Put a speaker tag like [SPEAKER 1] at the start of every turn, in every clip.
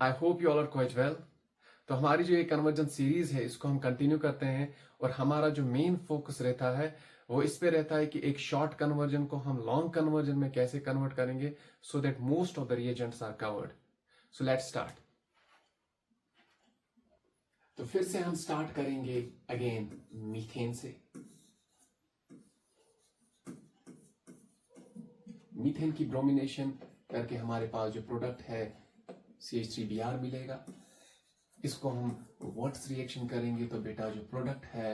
[SPEAKER 1] I hope you all are quite well. तो हमारी जो ये कन्वर्जन सीरीज है इसको हम कंटिन्यू करते हैं और हमारा जो मेन फोकस रहता है वो इस पे रहता है कि एक शॉर्ट कन्वर्जन को हम लॉन्ग कन्वर्जन में कैसे कन्वर्ट करेंगे so that most of the reagents are covered. So let's start. तो फिर से हम स्टार्ट करेंगे अगेन मीथेन से। मीथेन की ब्रोमिनेशन करके हमारे पास जो प्रोडक्ट है CH3Br मिलेगा। इसको हम व्हाट्स रिएक्शन करेंगे तो बेटा जो प्रोडक्ट है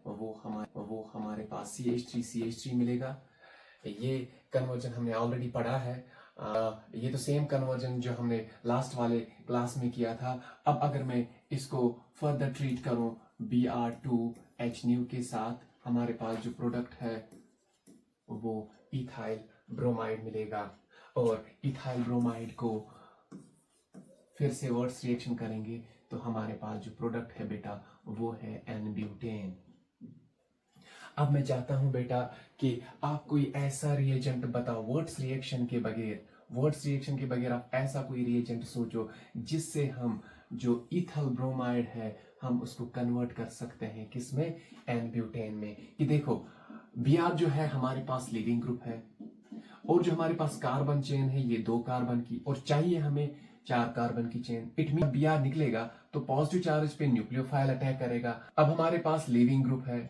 [SPEAKER 1] वो हमारे पास CH3 मिलेगा। ये कन्वर्जन हमने ऑलरेडी पढ़ा है। ये तो सेम कन्वर्जन जो हमने लास्ट वाले क्लास में किया था। अब अगर मैं इसको फर्दर ट्रीट करूं Br2HNu के साथ, हमारे पास जो प्रोडक्ट है वो इथाइल ब्रोमाइड मिलेगा और इथाइल ब्रोमाइड को फिर से वर्ड्स रिएक्शन करेंगे तो हमारे पास जो प्रोडक्ट है बेटा वो है N-ब्यूटेन। अब मैं चाहता हूं बेटा कि आप कोई ऐसा रिएजेंट बताओ वर्ड्स रिएक्शन के बगैर आप ऐसा कोई रिएजेंट सोचो जिससे हम जो इथाइल ब्रोमाइड है हम उसको कन्वर्ट कर सकते हैं किसमें, N-ब्यूटेन में। कि देखो Br जो है हमारे पास लीविंग ग्रुप है और जो हमारे पास कार्बन चेन है ये 2 कार्बन की और चाहिए हमें 4 कार्बन की चेन। इट मीन Br निकलेगा तो पॉजिटिव चार्ज पे न्यूक्लियोफाइल अटैक करेगा। अब हमारे पास लीविंग ग्रुप है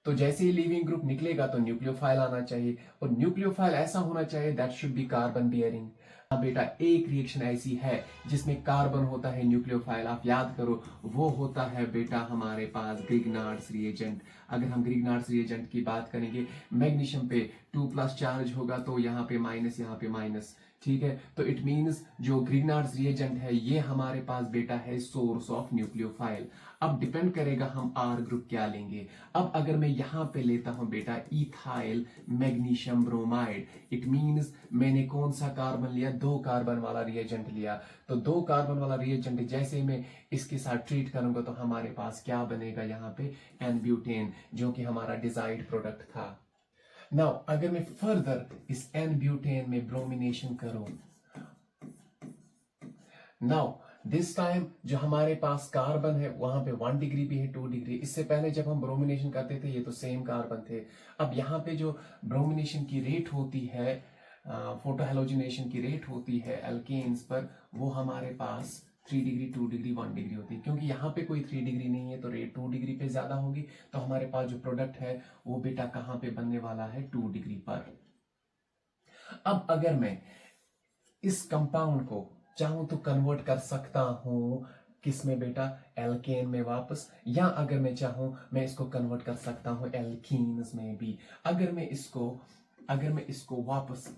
[SPEAKER 1] तो जैसे ही लीविंग ग्रुप निकलेगा तो न्यूक्लियोफाइल आना चाहिए और न्यूक्लियोफाइल ऐसा होना चाहिए that should be carbon bearing. हाँ बेटा, एक रिएक्शन ऐसी है जिसमें कार्बन होता है न्यूक्लियोफाइल, आप याद करो वो होता है बेटा हमारे पास ग्रिग्नार्ड्स रिएजेंट। अगर हम ग्रिग्नार्ड्स रिएजेंट की बात करेंगे मैग्नीशियम पे 2+ चार्ज होगा तो यहाँ पे माइनस, यहाँ पे माइनस, ठीक है। तो इट मींस जो ग्रिग्नार्ड्स रिएजेंट है ये हमारे पास बेटा है सोर्स ऑफ न्यूक्लियोफाइल। अब डिपेंड करेगा हम आर ग्रुप क्या लेंगे। अब अगर मैं यहां पे लेता हूं बेटा ethyl magnesium bromide, it means मैंने कौन सा कार्बन लिया, 2 कार्बन वाला रिएजेंट लिया। तो 2 कार्बन वाला रिएजेंट जैसे मैं इसके साथ ट्रीट करूंगा तो हमारे पास क्या बनेगा यहाँ पे, N-ब्यूटेन, जो कि हमारा डिजायर्ड प्रोडक्ट था। नाउ अगर मैं फर्दर इस N-ब्यूटेन में ब्रोमिनेशन करूं, नाउ दिस टाइम जो हमारे पास कार्बन है वहां पे 1 डिग्री भी है, 2 डिग्री। इससे पहले जब हम ब्रोमिनेशन करते थे ये तो सेम कार्बन थे। अब यहाँ पे जो ब्रोमिनेशन की रेट होती है, फोटोहेलोजिनेशन की रेट होती है एल्केन्स पर, वो हमारे पास 3 डिग्री, 2 डिग्री, 1 डिग्री होती है। क्योंकि यहाँ पे कोई 3 डिग्री नहीं है तो रेट 2 डिग्री पे ज्यादा होगी। तो हमारे पास जो प्रोडक्ट है वो बेटा कहाँ पे बनने वाला है, 2 डिग्री पर। अब अगर मैं इस कंपाउंड को चाहूं तो कन्वर्ट कर सकता हूं किसमें बेटा, एल्केन में वापस, या अगर मैं चाहूं मैं इसको कन्वर्ट कर सकता हूं एल्कीन्स में भी। अगर मैं इसको वापस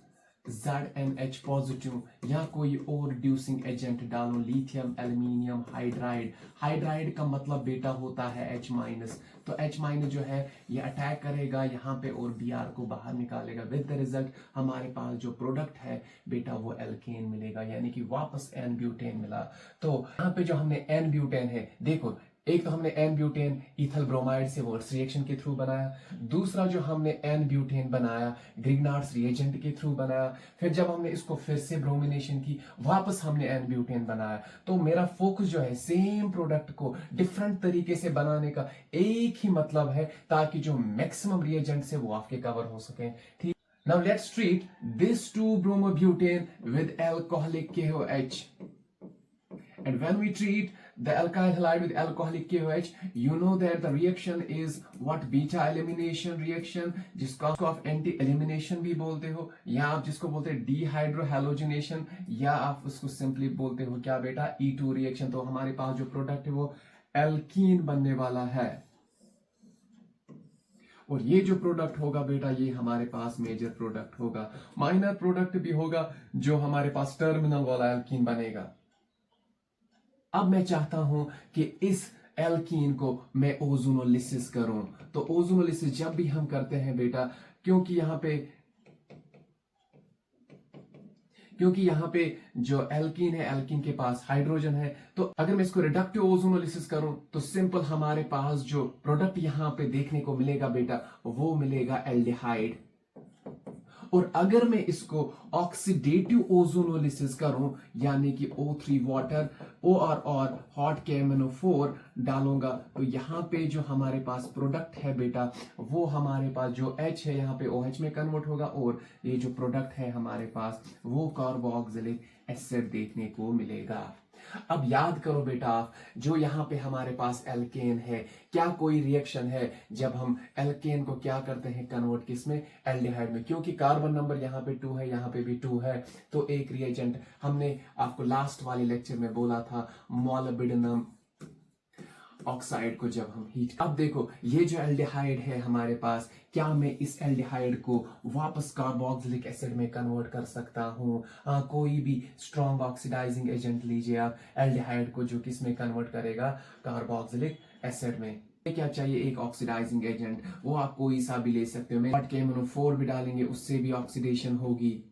[SPEAKER 1] ZnH पॉजिटिव या कोई और रिड्यूसिंग एजेंट डालो, लिथियम एल्यूमिनियम हाइड्राइड, हाइड्राइड का मतलब बेटा होता है H-, तो H- जो है ये अटैक करेगा यहाँ पे और Br को बाहर निकालेगा। विद द रिजल्ट हमारे पास जो प्रोडक्ट है बेटा वो एल्केन मिलेगा, यानी कि वापस N-ब्यूटेन मिला। तो यहाँ पे जो हमने N-ब्यूटेन है, देखो एक तो हमने N-ब्यूटेन इथाइल ब्रोमाइड से वर्ड्स रिएक्शन के थ्रू बनाया, दूसरा जो हमने N-ब्यूटेन बनाया ग्रिग्नार्ड्स रिएजेंट के थ्रू बनाया, फिर जब हमने इसको फिर से ब्रोमिनेशन की वापस हमने N-ब्यूटेन बनाया। तो मेरा फोकस जो है सेम प्रोडक्ट को डिफरेंट तरीके से बनाने का एक ही मतलब है ताकि जो मैक्सिमम रिएजेंट्स है वो आपके कवर हो सके, ठीक। Now let's treat this 2-bromobutane with alcoholic KOH. And when we treat the alkyl halide with alcoholic KOH, you know that the reaction is what, beta elimination reaction, जिसको आप anti elimination भी बोलते हो, या आप जिसको बोलते हैं डीहाइड्रोहेलोजिनेशन, या आप उसको सिंपली बोलते हो क्या बेटा, E2 रिएक्शन। तो हमारे पास जो प्रोडक्ट है वो एल्कीन बनने वाला है और ये जो प्रोडक्ट होगा बेटा ये हमारे पास मेजर प्रोडक्ट होगा। माइनर प्रोडक्ट भी होगा जो हमारे पास टर्मिनल वाला एल्कीन बनेगा। अब मैं चाहता हूं कि इस एल्कीन को मैं ओजोनोलिसिस करूं। तो ओजोनोलिसिस जब भी हम करते हैं बेटा, क्योंकि यहाँ पे जो एल्कीन है, एल्कीन के पास हाइड्रोजन है, तो अगर मैं इसको रिडक्टिव ओजोनोलिसिस करूं तो सिंपल हमारे पास जो प्रोडक्ट यहां पे देखने को मिलेगा बेटा वो मिलेगा एल्डिहाइड। और अगर मैं इसको ऑक्सीडेटिव ओजोनोलिसिस करूं यानी कि O3 वाटर और हॉट KMnO4 डालूंगा तो यहाँ पे जो हमारे पास प्रोडक्ट है बेटा वो हमारे पास जो H है यहाँ पे OH में कन्वर्ट होगा और ये जो प्रोडक्ट है हमारे पास वो कार्बोक्सिलिक एसिड देखने को मिलेगा। अब याद करो बेटा आप जो यहाँ पे हमारे पास एल्केन है, क्या कोई रिएक्शन है जब हम एल्केन को क्या करते हैं कन्वर्ट किस में, एल्डिहाइड में, क्योंकि कार्बन नंबर यहाँ पे 2 है, यहाँ पे भी 2 है, तो एक रिएजेंट हमने आपको लास्ट वाले लेक्चर में बोला था मोलिब्डेनम ऑक्साइड को जब हम हीट, अब देखो ये जो एल्डिहाइड है हमारे पास, क्या मैं इस एल्डिहाइड को वापस कार्बोक्सिलिक एसिड में कन्वर्ट कर सकता हूँ? कोई भी स्ट्रॉन्ग ऑक्सीडाइजिंग एजेंट लीजिए आप एल्डिहाइड को जो किस में कन्वर्ट करेगा, कार्बोक्सिलिक एसिड में। क्या चाहिए, एक ऑक्सीडाइजिंग एजेंट, वो आप कोई सा भी ले सकते हो, हॉट KMnO4 भी डालेंगे उससे भी ऑक्सीडेशन होगी।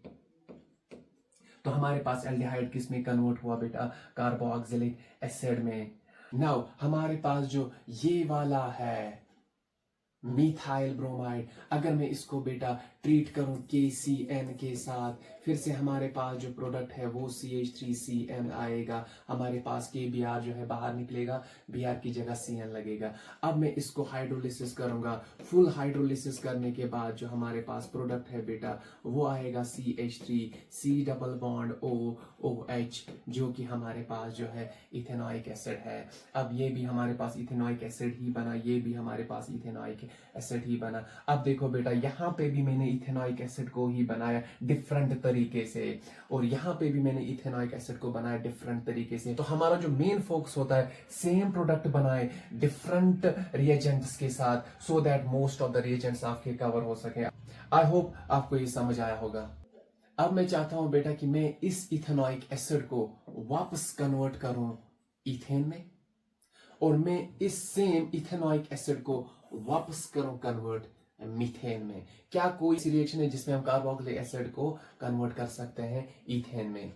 [SPEAKER 1] तो हमारे पास एल्डिहाइड किस में कन्वर्ट हुआ बेटा, कार्बोक्सिलिक एसिड में। नाउ हमारे पास जो ये वाला है मिथाइल ब्रोमाइड, अगर मैं इसको बेटा ट्रीट करूं KCN के साथ, फिर से हमारे पास जो प्रोडक्ट है वो CH3CN आएगा, हमारे पास KBr जो है बाहर निकलेगा, Br की जगह CN लगेगा। अब मैं इसको हाइड्रोलिसिस करूंगा, फुल हाइड्रोलिसिस करने के बाद जो हमारे पास प्रोडक्ट है बेटा वो आएगा CH3 C double bond OH जो कि हमारे पास जो है इथेनॉइक एसिड है। अब ये भी हमारे पास इथेनॉइक एसिड ही बना, ये भी हमारे पास इथेनॉइक एसिड ही बना। अब देखो बेटा यहाँ पे भी मैंने इथेनॉइक एसिड को ही बनाया डिफरेंट तरीके से, और यहाँ पे भी मैंने इथेनॉइक एसिड को बनाया डिफरेंट तरीके से। तो हमारा जो मेन फोकस होता है सेम प्रोडक्ट बनाए डिफरेंट रिएजेंट्स के साथ, सो that most of the reagents आपके कवर हो सके। आई होप आपको ये समझ आया होगा। अब मैं चाहता हूं बेटा कि मैं इस इथेनॉइक एसिड को वापस कन्वर्ट करूं इथेन में, और मैं इस सेम इथेनॉइक एसिड को वापस करूं कन्वर्ट मीथेन में। क्या कोई रिएक्शन है जिसमें हम कार्बोक्सिलिक एसिड को कन्वर्ट कर सकते हैं इथेन में?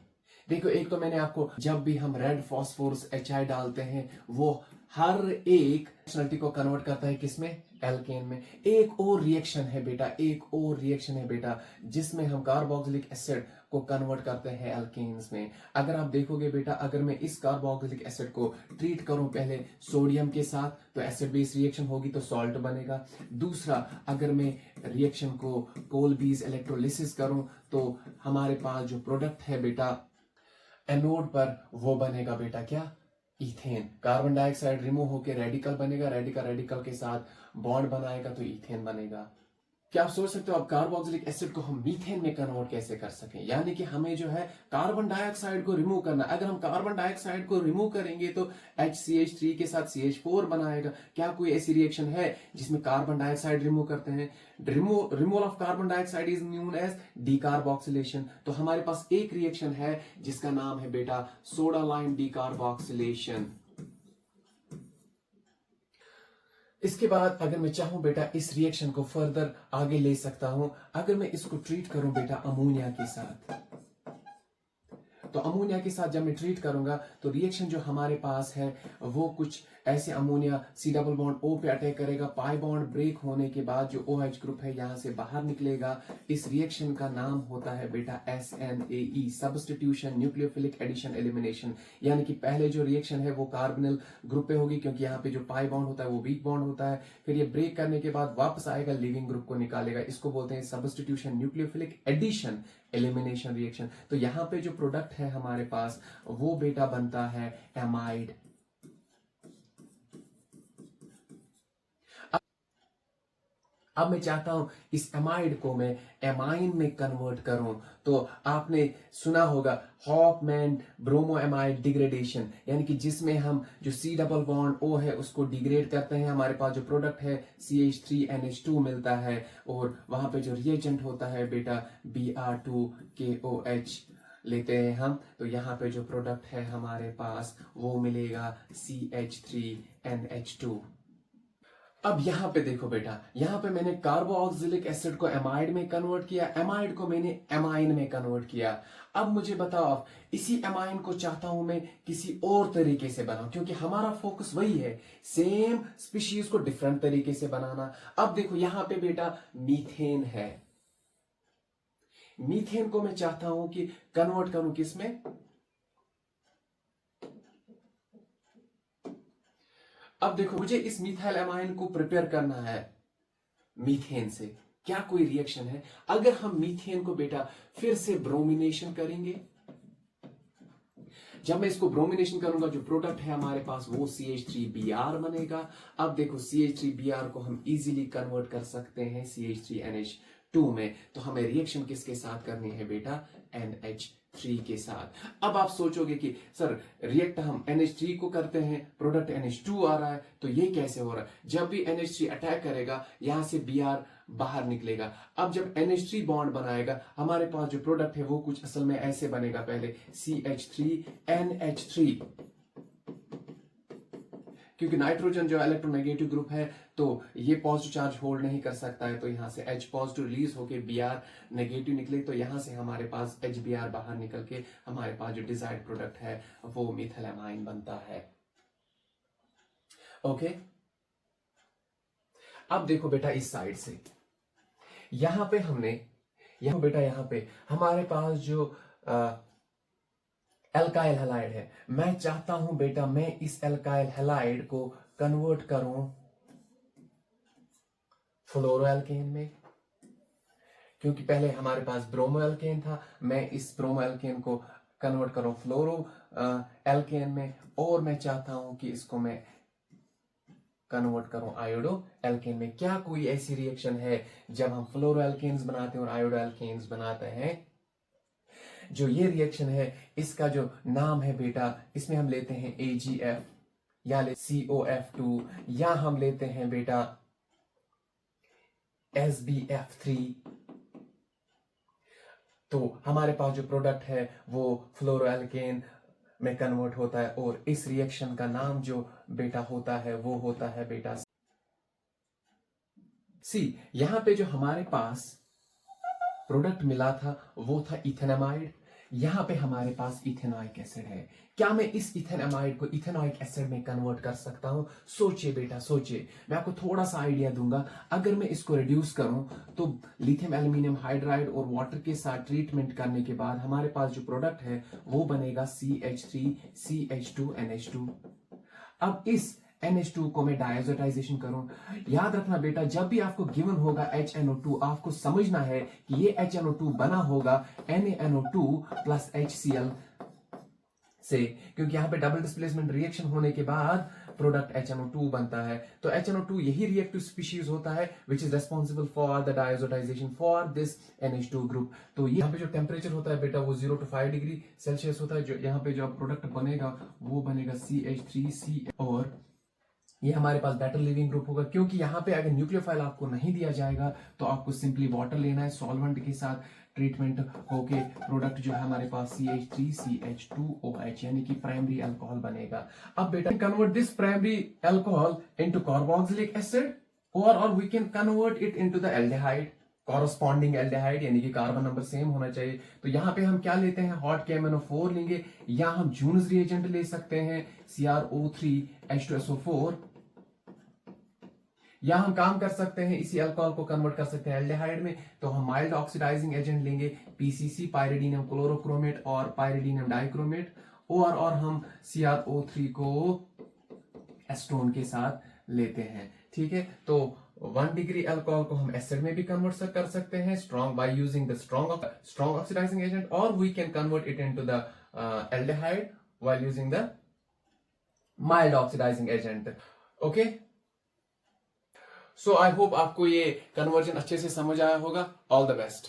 [SPEAKER 1] देखो एक तो मैंने आपको, जब भी हम रेड फास्फोरस HI डालते हैं वो हर एक नेशनलिटी को कन्वर्ट करता है किसमें, एल्केन में। एक और रिएक्शन है बेटा, एक और रिएक्शन है बेटा जिसमें हम कार्बोक्सिलिक एसिड को कन्वर्ट करते हैं एल्केन्स में। अगर आप देखोगे बेटा, अगर मैं इस कार्बोक्सिलिक एसिड को ट्रीट करूं पहले सोडियम के साथ तो एसिड बेस रिएक्शन होगी तो सॉल्ट बनेगा। दूसरा, अगर मैं रिएक्शन को कोलबीज इलेक्ट्रोलिसिस करूं तो हमारे पास जो प्रोडक्ट है बेटा एनोड पर वो बनेगा बेटा क्या, इथेन। कार्बन डाइऑक्साइड रिमूव होकर रेडिकल बनेगा, रेडिकल के साथ बॉन्ड बनाएगा तो इथेन बनेगा। क्या आप सोच सकते हो अब कार्बोक्सिलिक एसिड को हम मीथेन में कन्वर्ट कैसे कर सकें? यानी कि हमें जो है कार्बन डाइऑक्साइड को रिमूव करना। अगर हम कार्बन डाइऑक्साइड को रिमूव करेंगे तो HCH3 के साथ CH4 बनाएगा। क्या कोई ऐसी रिएक्शन है जिसमें कार्बन डाइऑक्साइड रिमूव करते हैं? Removal of carbon dioxide is known as decarboxylation. तो हमारे पास एक रिएक्शन है जिसका नाम है बेटा सोडा लाइम डीकार्बोक्सिलेशन। इसके बाद अगर मैं चाहूं बेटा इस रिएक्शन को फर्दर आगे ले सकता हूं। अगर मैं इसको ट्रीट करूं बेटा अमोनिया के साथ, तो अमोनिया के साथ जब मैं ट्रीट करूंगा तो रिएक्शन जो हमारे पास है वो कुछ ऐसे, ammonia C double bond O पे अटैक करेगा, पाई बॉन्ड ब्रेक होने के बाद जो OH ग्रुप है यहां से बाहर निकलेगा। इस रिएक्शन का नाम होता है बेटा SNAE, substitution nucleophilic addition elimination. यानी कि पहले जो रिएक्शन है वो कार्बोनिल ग्रुप पे होगी क्योंकि यहाँ पे जो पाई बॉन्ड होता है वो वीक बॉन्ड होता है, फिर ये ब्रेक करने के बाद वापस आएगा, लिविंग ग्रुप को निकालेगा। इसको बोलते हैं substitution nucleophilic addition elimination reaction. तो यहाँ पे जो प्रोडक्ट है हमारे पास वो बेटा बनता है एमाइड। अब मैं चाहता हूं इस एमाइड को मैं एमाइन में कन्वर्ट करूं। तो आपने सुना होगा हॉफमैन ब्रोमोएमाइड डिग्रेडेशन, यानी कि जिसमें हम जो C डबल बॉन्ड O है उसको डिग्रेड करते हैं, हमारे पास जो प्रोडक्ट है CH3NH2 मिलता है, और वहां पे जो रिएजेंट होता है बेटा Br2KOH लेते हैं हम। तो यहाँ पे जो प्रोडक्ट है हमारे पास वो मिलेगा CH3NH2। अब यहां पे देखो बेटा, यहां पे मैंने कार्बोक्सिलिक एसिड को एमाइड में कन्वर्ट किया, एमाइड को मैंने एमाइन में कन्वर्ट किया। अब मुझे बताओ, इसी एमाइन को चाहता हूं मैं किसी और तरीके से बनाऊं, क्योंकि हमारा फोकस वही है, सेम स्पीशीज को डिफरेंट तरीके से बनाना। अब देखो यहां पे बेटा मीथेन है, मीथेन को मैं चाहता हूं कि कन्वर्ट करूं किसमें, अब देखो मुझे इस मिथाइल एमाइन को प्रिपेयर करना है मीथेन से। क्या कोई रिएक्शन है? अगर हम मीथेन को बेटा फिर से ब्रोमिनेशन करेंगे, जब मैं इसको ब्रोमिनेशन करूंगा जो प्रोडक्ट है हमारे पास वो CH3Br बनेगा। अब देखो CH3Br को हम इजीली कन्वर्ट कर सकते हैं CH3NH2 में। तो हमें रिएक्शन किसके साथ करनी है बेटा? NH3 के साथ। अब आप सोचोगे कि सर रिएक्ट हम NH3 को करते हैं, प्रोडक्ट NH2 आ रहा है, तो ये कैसे हो रहा है? जब भी NH3 अटैक करेगा यहां से Br बाहर निकलेगा। अब जब NH3 बॉन्ड बनाएगा हमारे पास जो प्रोडक्ट है वो कुछ असल में ऐसे बनेगा, पहले CH3NH3, क्योंकि नाइट्रोजन जो इलेक्ट्रोनेगेटिव ग्रुप है तो ये पॉजिटिव चार्ज होल्ड नहीं कर सकता है, तो यहां से H पॉजिटिव रिलीज होके Br नेगेटिव निकले, तो यहां से हमारे पास HBr बाहर निकल के हमारे पास जो डिजायर्ड प्रोडक्ट है वो मिथाइलएमाइन बनता है। ओके, अब देखो बेटा इस साइड से यहां पे यहां पे हमारे पास जो एल्काइल हैलाइड है, मैं चाहता हूं बेटा मैं इस एल्काइल हैलाइड को कन्वर्ट करूं फ्लोरोएल्केन में, क्योंकि पहले हमारे पास ब्रोमोएल्केन था, मैं इस ब्रोमोएल्केन को कन्वर्ट करूं फ्लोरो एल्केन में, और मैं चाहता हूं कि इसको मैं कन्वर्ट करूं आयोडो एल्केन में। क्या कोई ऐसी रिएक्शन है जब हम फ्लोरो एल्केन्स बनाते हैं और आयोडो एल्केन्स बनाते हैं? जो ये रिएक्शन है इसका जो नाम है बेटा, इसमें हम लेते हैं AgF या COF2, या हम लेते हैं बेटा SbF3। तो हमारे पास जो प्रोडक्ट है वो फ्लोरोएल्केन में कन्वर्ट होता है, और इस रिएक्शन का नाम जो बेटा होता है वो होता है बेटा सी। यहां पे जो हमारे पास प्रोडक्ट मिला था वो था इथेनामाइड, यहां पे हमारे पास इथेनॉइक एसिड है। क्या मैं इस इथेनामाइड को इथेनॉइक एसिड में कन्वर्ट कर सकता हूं? सोचिए बेटा सोचिए, मैं आपको थोड़ा सा आइडिया दूंगा। अगर मैं इसको रिड्यूस करूं तो लिथियम एल्यूमिनियम हाइड्राइड और वाटर के साथ ट्रीटमेंट करने के बाद हमारे पास जो प्रोडक्ट है वो बनेगा CH3CH2NH2। अब इस NH2 को मैं डायजोटाइजेशन करूं, याद रखना बेटा जब भी आपको गिवन होगा HNO2 आपको समझना है कि ये HNO2 बना होगा NaNO2 प्लस HCl से, क्योंकि यहां पे डबल डिस्प्लेसमेंट रिएक्शन होने के बाद प्रोडक्ट HNO2 बनता है। तो HNO2 यही रिएक्टिव स्पीशीज होता है which is responsible for the डायजोटाइजेशन for this NH2 group. तो यहाँ पे जो टेम्परेचर होता है बेटा वो 0 to 5 डिग्री सेल्सियस होता है। जो यहाँ पे जो प्रोडक्ट बनेगा वो बनेगा CH3C, और ये हमारे पास बेटर लिविंग ग्रुप होगा, क्योंकि यहाँ पे अगर न्यूक्लियोफाइल आपको नहीं दिया जाएगा तो आपको सिंपली वाटर लेना है, सॉल्वेंट के साथ ट्रीटमेंट होके प्रोडक्ट जो है हमारे पास CH3CH2OH यानी कि प्राइमरी अल्कोहल बनेगा। अब बेटा convert this primary alcohol into carboxylic acid, और we can convert it into the aldehyde, corresponding aldehyde, यानी कि कार्बन नंबर सेम होना चाहिए। तो यहाँ पे हम क्या लेते हैं, हॉट KMnO4 लेंगे, या हम जून्स रिएजेंट ले सकते हैं CrO3H2SO4, या हम काम कर सकते हैं इसी अल्कोहल को कन्वर्ट कर सकते हैं एल्डिहाइड में, तो हम माइल्ड ऑक्सीडाइजिंग एजेंट लेंगे PCC पायरिडीनियम क्लोरोक्रोमेट और पायरिडीनियम डाइक्रोमेट, और हम CrO3 को एस्टोन के साथ लेते हैं। ठीक है, तो 1 डिग्री अल्कोहल को हम एसिड में भी कन्वर्ट कर सकते हैं strong by using the strong oxidizing agent, और we can convert it into the aldehyde while using the mild oxidizing agent. Okay, so I hope आपको ये कन्वर्जन अच्छे से समझ आया होगा। All the best.